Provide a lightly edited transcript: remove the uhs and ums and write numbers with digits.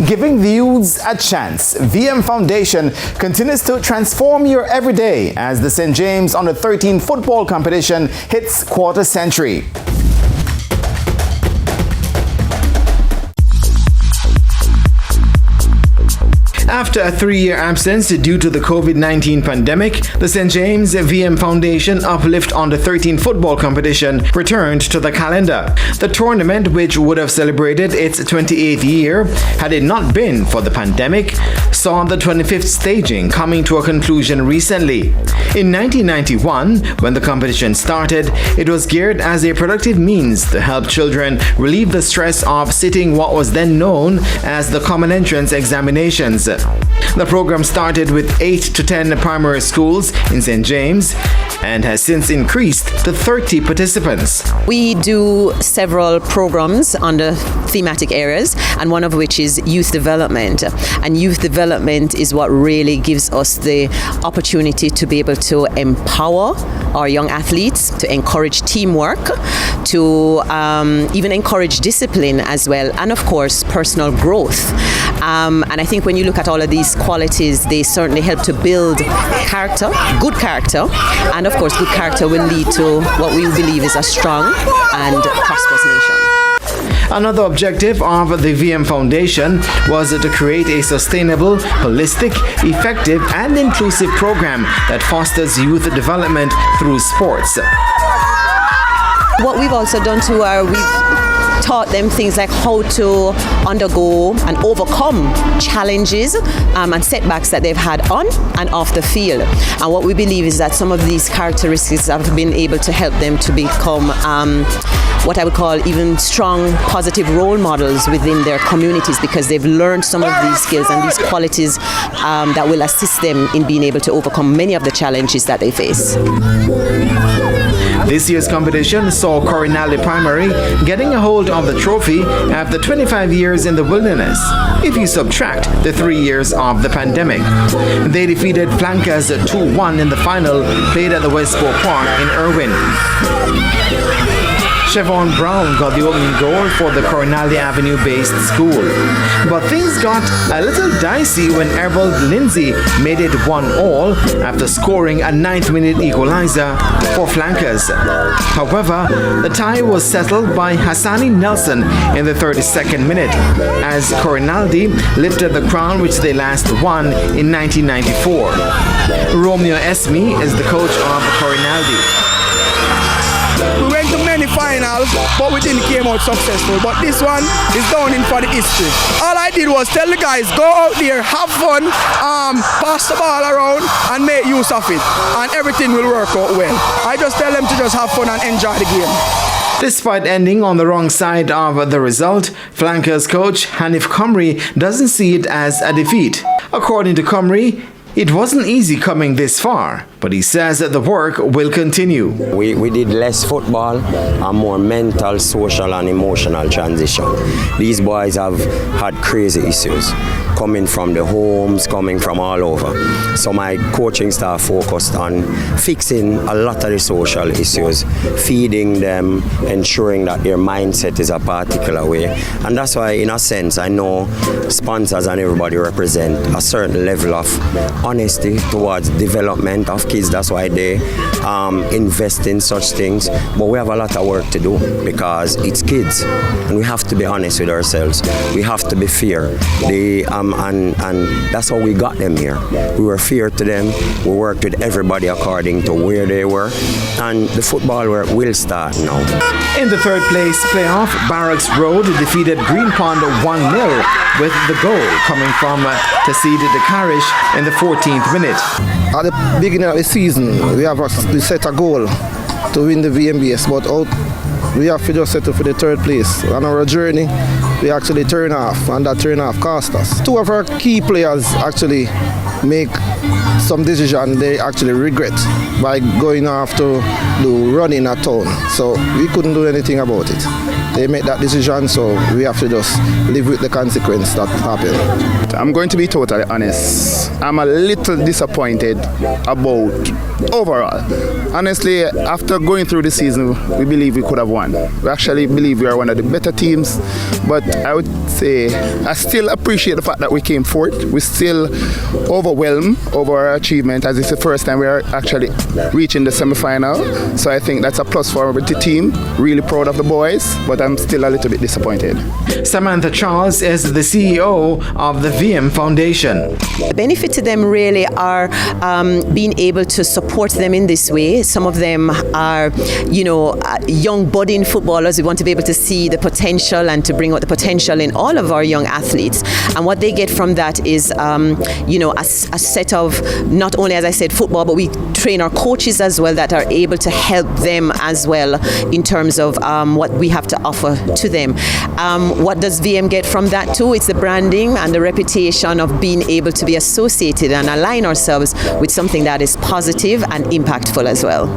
Giving the youths a chance, VM Foundation continues to transform your everyday as the St. James Under 13 football competition hits quarter century. After a 3-year absence due to the COVID-19 pandemic, the St. James VM Foundation Uplift Under 13 football competition returned to the calendar. The tournament, which would have celebrated its 28th year had it not been for the pandemic, saw the 25th staging coming to a conclusion recently. In 1991, when the competition started, it was geared as a productive means to help children relieve the stress of sitting what was then known as the Common Entrance Examinations. The program started with 8 to 10 primary schools in St. James and has since increased to 30 participants. We do several programs under thematic areas, and one of which is youth development. And youth development is what really gives us the opportunity to be able to empower our young athletes, to encourage teamwork, to even encourage discipline as well, and of course personal growth. And I think when you look at all of these qualities, they certainly help to build character, good character, and of course good character will lead to what we believe is a strong and prosperous nation. Another objective of the VM Foundation was to create a sustainable, holistic, effective and inclusive program that fosters youth development through sports. What we've also done too we've taught them things like how to undergo and overcome challenges and setbacks that they've had on and off the field. And what we believe is that some of these characteristics have been able to help them to become what I would call even strong, positive role models within their communities, because they've learned some of these skills and these qualities that will assist them in being able to overcome many of the challenges that they face. This year's competition saw Corinale Primary getting a hold of the trophy after 25 years in the wilderness, if you subtract the 3 years of the pandemic. They defeated Flankers 2-1 in the final, played at the Westport Park in Irwin. Chevon Brown got the opening goal for the Corinale Avenue-based school. But things got a little dicey when Errol Lindsay made it 1-1 after scoring a 9th-minute equalizer for Flankers. However, the tie was settled by Hassani Nelson in the 32nd minute, as Corinaldi lifted the crown which they last won in 1994. Romeo Esme is the coach of Corinaldi. We went to many finals, but we didn't come out successful. But this one is down in for the history. All I did was tell the guys, go out there, have fun, pass the ball around and make use of it. And everything will work out well. I just tell them to just have fun and enjoy the game. Despite ending on the wrong side of the result, Flankers coach Hanif Comrie doesn't see it as a defeat. According to Comrie, it wasn't easy coming this far, but he says that the work will continue. We did less football and more mental, social and emotional transition. These boys have had crazy issues, coming from the homes, coming from all over. So my coaching staff focused on fixing a lot of the social issues, feeding them, ensuring that their mindset is a particular way. And that's why, in a sense, I know sponsors and everybody represent a certain level of honesty towards development of kids. That's why they invest in such things. But we have a lot of work to do because it's kids, and we have to be honest with ourselves. We have to be fair. And that's how we got them here. We were fair to them. We worked with everybody according to where they were, and the football work will start now. In the third place playoff, Barracks Road defeated Green Pond 1-0 with the goal coming from Tassid Dekarish in the 14th minute. At the beginning of the season, we set a goal to win the VMBS, but we have to just settle for the third place. On our journey, we actually turn off, and that turn off cost us. Two of our key players actually make some decision they actually regret by going off to do running at town. So we couldn't do anything about it. they make that decision, so we have to just live with the consequence that happened. I'm going to be totally honest. I'm a little disappointed about overall. Honestly, after going through the season, we believe we could have won. We actually believe we are one of the better teams, but I would say I still appreciate the fact that we came fourth. We still overwhelmed over our achievement, as it's the first time we are actually reaching the semi-final. So I think that's a plus for the team. Really proud of the boys, but I'm still a little bit disappointed. Samantha Charles is the CEO of the VM Foundation. The benefit to them really are being able to support them in this way. Some of them are, young budding footballers. We want to be able to see the potential and to bring out the potential in all of our young athletes. And what they get from that is, a set of, not only, as I said, football, but we train our coaches as well that are able to help them as well in terms of what we have to offer to them. What does VM get from that too? It's the branding and the reputation of being able to be associated and align ourselves with something that is positive and impactful as well.